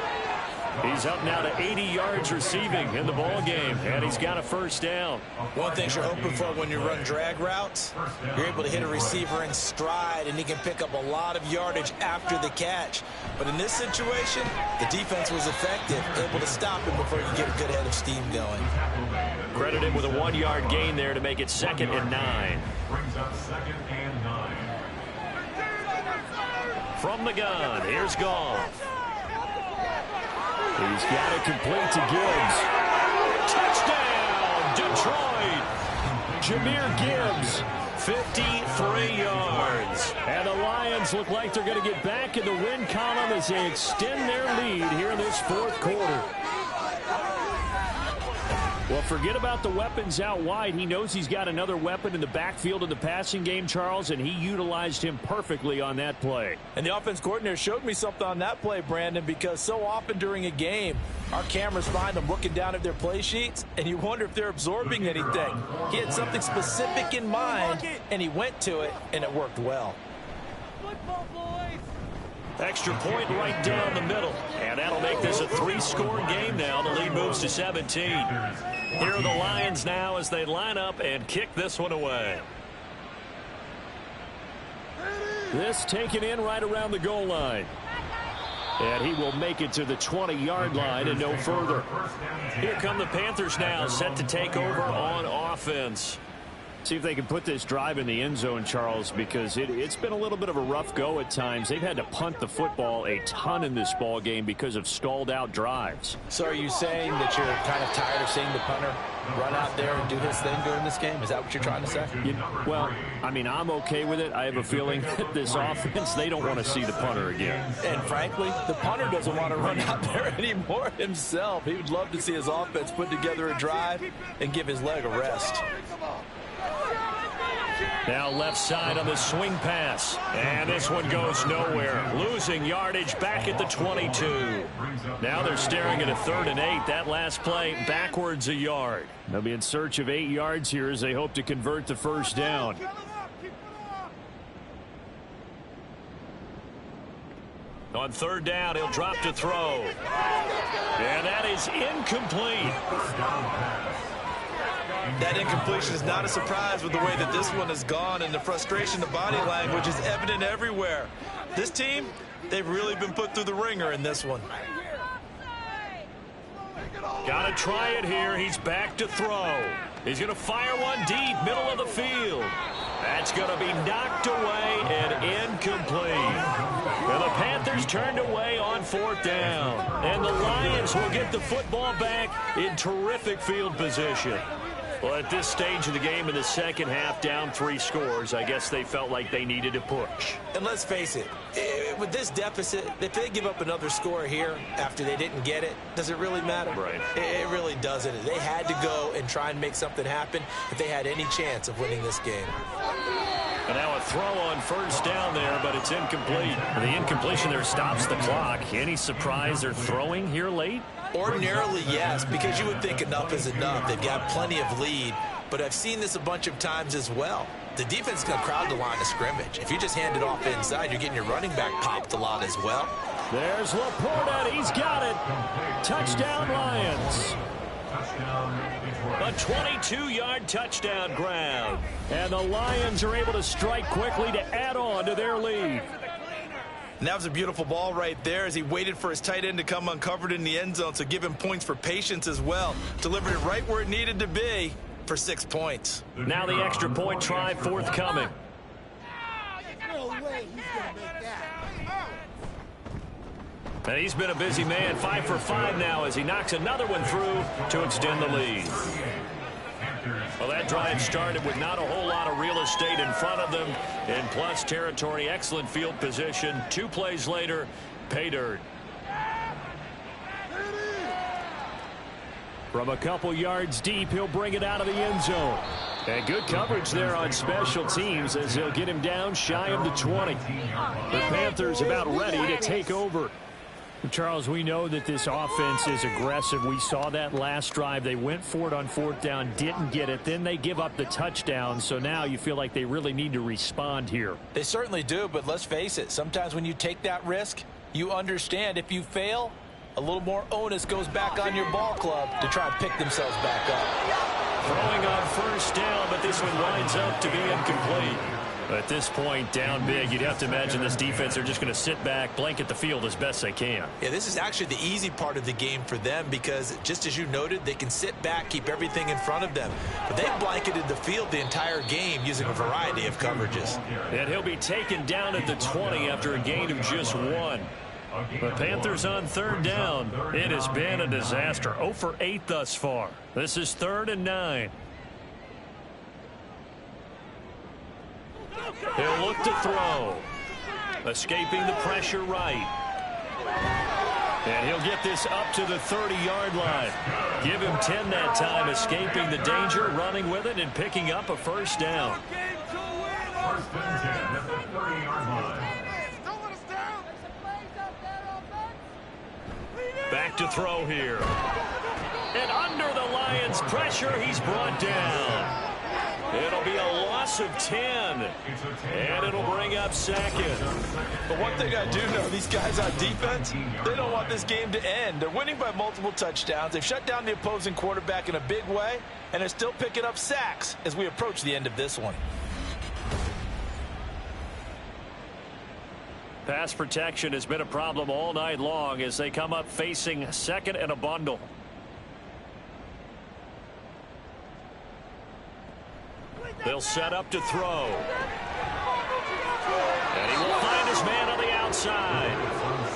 He's up now to 80 yards receiving in the ball game, and he's got a first down. One thing you're hoping for when you run drag routes, you're able to hit a receiver in stride, and he can pick up a lot of yardage after the catch. But in this situation, the defense was effective, able to stop him before you get a good head of steam going. Credit him with a 1-yard gain there to make it 2nd and 9. Brings up 2nd and 9. From the gun, here's Goff. He's got it complete to Gibbs. Touchdown, Detroit! Jahmyr Gibbs, 53 yards. And the Lions look like they're going to get back in the win column as they extend their lead here in this 4th quarter. Well, forget about the weapons out wide. He knows he's got another weapon in the backfield of the passing game, Charles, and he utilized him perfectly on that play. And the offense coordinator showed me something on that play, Brandon, because so often during a game, our cameras find them looking down at their play sheets, and you wonder if they're absorbing anything. He had something specific in mind, and he went to it, and it worked well. Extra point right down the middle. And that'll make this a 3-score game now. The lead moves to 17. Here are the Lions now as they line up and kick this one away. This taken in right around the goal line. And he will make it to the 20-yard line and no further. Here come the Panthers now, set to take over on offense. See if they can put this drive in the end zone, Charles, because it's been a little bit of a rough go at times. They've had to punt the football a ton in this ball game because of stalled out drives. So are you saying that you're kind of tired of seeing the punter run out there and do his thing during this game? Is that what you're trying to say? Well, I mean, I'm okay with it. I have a feeling that this offense, they don't want to see the punter again. And frankly, the punter doesn't want to run out there anymore himself. He would love to see his offense put together a drive and give his leg a rest. Now left side on the swing pass. And this one goes nowhere. Losing yardage back at the 22. Now they're staring at a 3rd and 8. That last play backwards a yard. They'll be in search of 8 yards here as they hope to convert the first down. On 3rd down, he'll drop to throw. And that is incomplete. That incompletion is not a surprise with the way that this one has gone, and the frustration, the body language is evident everywhere. This team, they've really been put through the ringer in this one. Got to try it here. He's back to throw. He's going to fire one deep, middle of the field. That's going to be knocked away and incomplete. And the Panthers turned away on 4th down. And the Lions will get the football back in terrific field position. Well, at this stage of the game in the second half, down 3 scores, I guess they felt like they needed to push. And let's face it, with this deficit, if they give up another score here after they didn't get it, does it really matter? Right. It really doesn't. They had to go and try and make something happen if they had any chance of winning this game. And now a throw on first down there, but it's incomplete. The incompletion there stops the clock. Any surprise they're throwing here late? Ordinarily, yes, because you would think enough is enough. They've got plenty of lead, but I've seen this a bunch of times as well. The defense is going to crowd the line of scrimmage. If you just hand it off inside, you're getting your running back popped a lot as well. There's Laporta. He's got it. Touchdown, Lions. A 22-yard touchdown grab. And the Lions are able to strike quickly to add on to their lead. And that was a beautiful ball right there as he waited for his tight end to come uncovered in the end zone, so give him points for patience as well. Delivered it right where it needed to be for 6 points. Now the extra point try forthcoming. No way he's going to make that. And he's been a busy man, 5 for 5 now as he knocks another one through to extend the lead. Well, that drive started with not a whole lot of real estate in front of them. In plus territory, excellent field position. 2 plays later, pay dirt. From a couple yards deep, he'll bring it out of the end zone. And good coverage there on special teams as they'll get him down shy of the 20. The Panthers about ready to take over. Charles, we know that this offense is aggressive. We saw that last drive. They went for it on 4th down, didn't get it. Then they give up the touchdown. So now you feel like they really need to respond here. They certainly do, but let's face it. Sometimes when you take that risk, you understand if you fail, a little more onus goes back on your ball club to try and pick themselves back up. Throwing on first down, but this one winds up to be incomplete. At this point, down big, you'd have to imagine this defense are just going to sit back, blanket the field as best they can. Yeah, this is actually the easy part of the game for them because, just as you noted, they can sit back, keep everything in front of them. But they've blanketed the field the entire game using a variety of coverages. And he'll be taken down at the 20 after a gain of just 1. The Panthers on 3rd down. It has been a disaster. 0 for 8 thus far. This is 3rd and 9. He'll look to throw. Escaping the pressure right. And he'll get this up to the 30-yard line. Give him 10 that time, escaping the danger, running with it, and picking up a first down. First and 10 at the 30-yard line. Back to throw here. And under the Lions' pressure, he's brought down. It'll be a loss of 10. And it'll bring up 2nd. But one thing I do know, these guys on defense, they don't want this game to end. They're winning by multiple touchdowns. They've shut down the opposing quarterback in a big way, and they're still picking up sacks as we approach the end of this one. Pass protection has been a problem all night long as they come up facing 2nd and a bundle. They'll set up to throw. And he will find his man on the outside.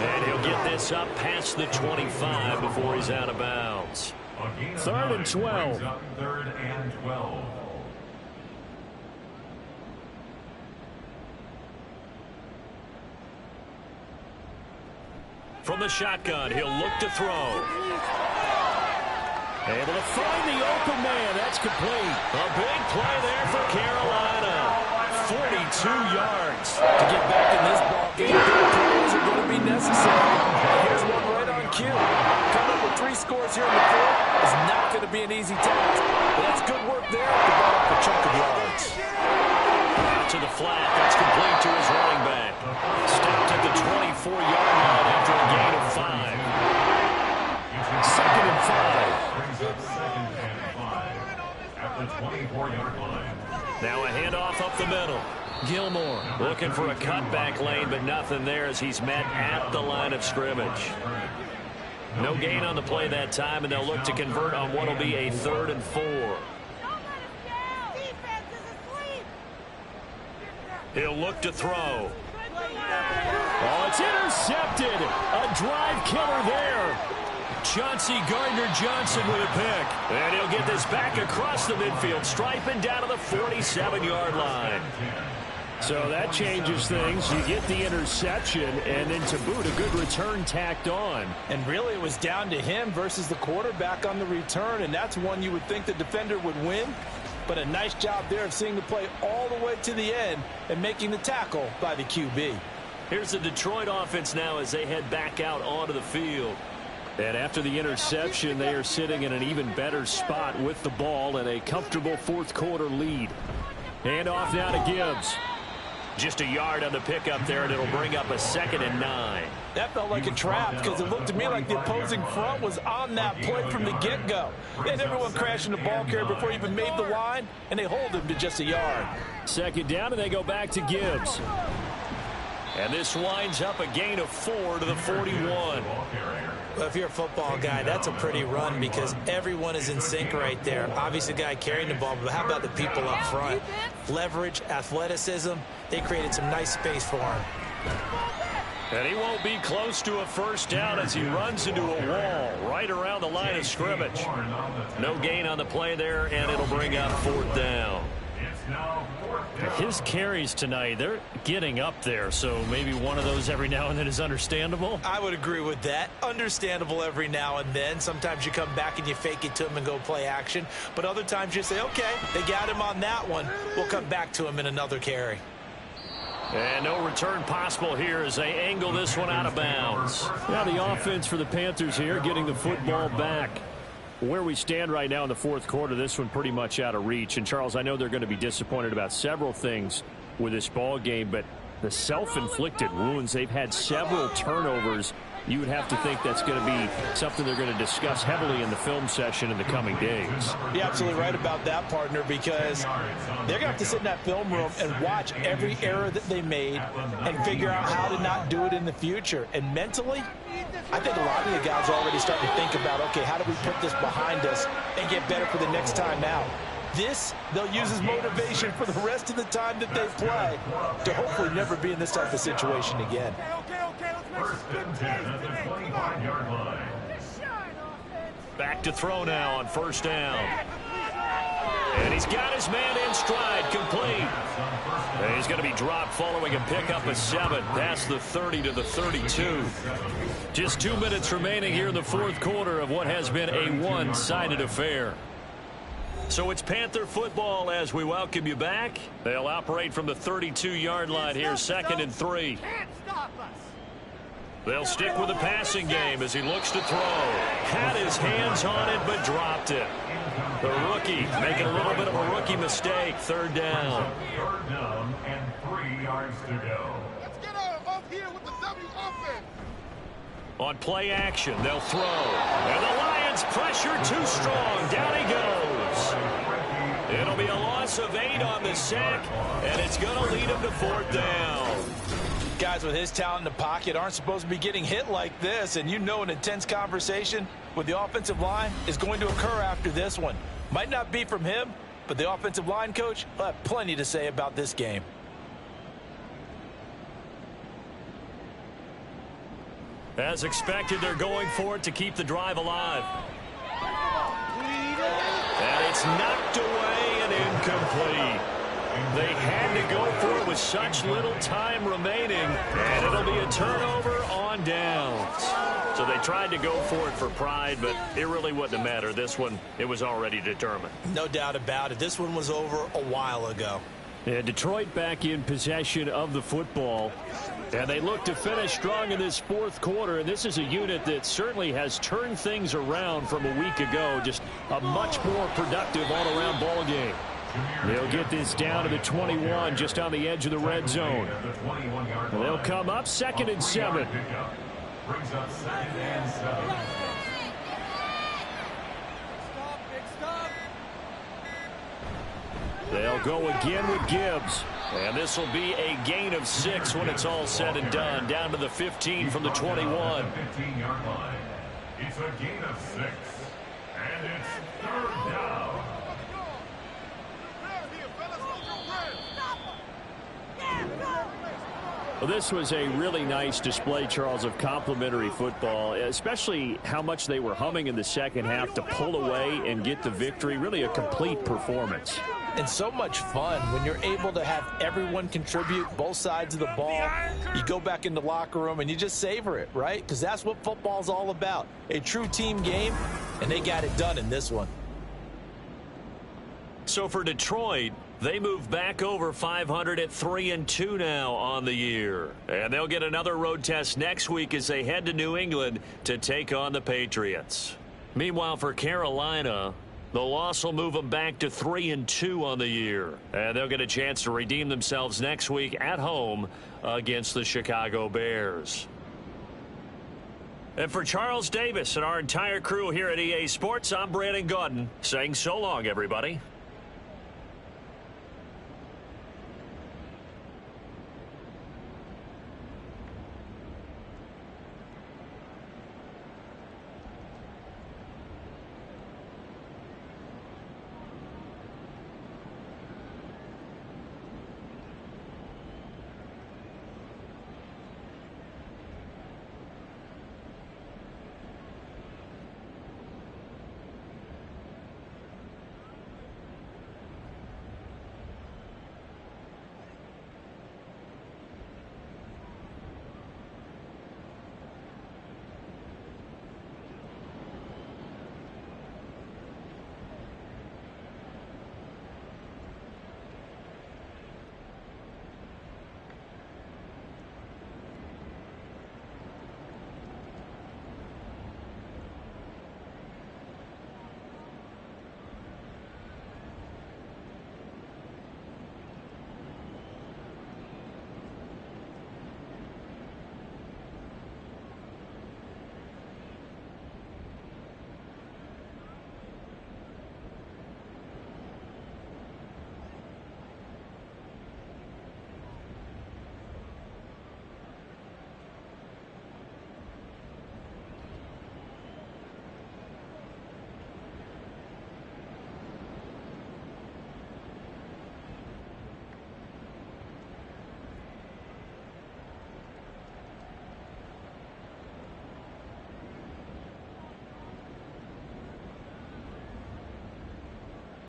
And he'll get this up past the 25 before he's out of bounds. 3rd and 12. 3rd and 12. From the shotgun, he'll look to throw. Able to find the open man. That's complete. A big play there for Carolina. 42 yards. To get back in this ball game, big plays are going to be necessary. Here's one right on cue. Coming up with 3 scores here in the 4th is not going to be an easy task. But that's good work there to ball up a chunk of yards. Out to the flat. That's complete to his running back. Stopped at the 24-yard line after a gain of 5. 2nd and 5. Brings up 2nd and 5 at the 24-yard line. Now a handoff up the middle. Gilmore looking for a cutback lane, but nothing there as he's met at the line of scrimmage. No gain on the play that time, and they'll look to convert on what will be a 3rd and 4. He'll look to throw. Oh, it's intercepted. A drive killer there. Chauncey Gardner-Johnson with a pick. And he'll get this back across the midfield stripe and down to the 47-yard line. So that changes things. You get the interception, and then to boot, a good return tacked on. And really, it was down to him versus the quarterback on the return, and that's one you would think the defender would win. But a nice job there of seeing the play all the way to the end and making the tackle by the QB. Here's the Detroit offense now as they head back out onto the field. And after the interception, they are sitting in an even better spot with the ball and a comfortable fourth quarter lead. Hand off now to Gibbs. Just a yard on the pickup there, and it'll bring up a 2nd and 9. That felt like a trap because it looked to me like the opposing front was on that play from the get-go. They had everyone crashing the ball carrier before he even made the line, and they hold him to just a yard. 2nd down, and they go back to Gibbs. And this winds up a gain of 4 to the 41. Well, if you're a football guy, that's a pretty run because everyone is in sync right there. Obviously, the guy carrying the ball, but how about the people up front? Leverage, athleticism, they created some nice space for him. And he won't be close to a first down as he runs into a wall right around the line of scrimmage. No gain on the play there, and it'll bring up 4th down. His carries tonight, they're getting up there, so maybe one of those every now and then is understandable. I would agree with that. Understandable every now and then. Sometimes you come back and you fake it to him and go play action. But other times you say, okay, they got him on that one. We'll come back to him in another carry. And no return possible here as they angle this one out of bounds. Now the offense for the Panthers here getting the football back. Where we stand right now in the fourth quarter, this one pretty much out of reach. And, Charles, I know they're going to be disappointed about several things with this ball game, but the self-inflicted wounds, they've had several turnovers. You would have to think that's going to be something they're going to discuss heavily in the film session in the coming days. You're absolutely right about that, partner, because they're going to have to sit in that film room and watch every error that they made and figure out how to not do it in the future. And mentally, I think a lot of the guys are already starting to think about, okay, how do we put this behind us and get better for the next time out? This, they'll use as motivation for the rest of the time that they play to hopefully never be in this type of situation again. Back to throw now on first down. And he's got his man in stride, complete. And he's going to be dropped following a pickup of 7 past the 30 to the 32. Just 2 minutes remaining here in the fourth quarter of what has been a one-sided affair. So it's Panther football as we welcome you back. They'll operate from the 32-yard line here, 2nd and 3. They'll stick with the passing game as he looks to throw. Had his hands on it, but dropped it. The rookie making a little bit of a rookie mistake. 3rd down. 3rd down and 3 yards to go. Let's get up here with the W offense. On play action, they'll throw. And the Lions pressure too strong. Down he goes. It'll be a loss of 8 on the sack, and it's going to lead him to 4th down. Guys with his talent in the pocket aren't supposed to be getting hit like this, and you know an intense conversation with the offensive line is going to occur after this one. Might not be from him, but the offensive line coach will have plenty to say about this game. As expected, they're going for it to keep the drive alive. And it's knocked away and incomplete. They had to go for it with such little time remaining, and it'll be a turnover on downs. So they tried to go for it for pride, but it really wouldn't have mattered. This one, it was already determined. No doubt about it. This one was over a while ago. Yeah, Detroit back in possession of the football, and they look to finish strong in this fourth quarter. And this is a unit that certainly has turned things around from a week ago. Just a much more productive all-around ball game. They'll get this down to the 21, just on the edge of the red zone. And they'll come up 2nd and 7. Brings up 2nd and 7. They'll go again with Gibbs. And this will be a gain of 6 when it's all said and done. Down to the 15 from the 21. 15-yard line. It's a gain of 6. And it's 3rd down. Well, this was a really nice display, Charles, of complimentary football, especially how much they were humming in the second half to pull away and get the victory. Really a complete performance. And so much fun when you're able to have everyone contribute both sides of the ball. You go back in the locker room and you just savor it, right? Because that's what football's all about. A true team game, and they got it done in this one. So for Detroit, they move back over 500 at 3-2 now on the year. And they'll get another road test next week as they head to New England to take on the Patriots. Meanwhile, for Carolina, the loss will move them back to 3-2 on the year. And they'll get a chance to redeem themselves next week at home against the Chicago Bears. And for Charles Davis and our entire crew here at EA Sports, I'm Brandon Gaudin saying so long, everybody.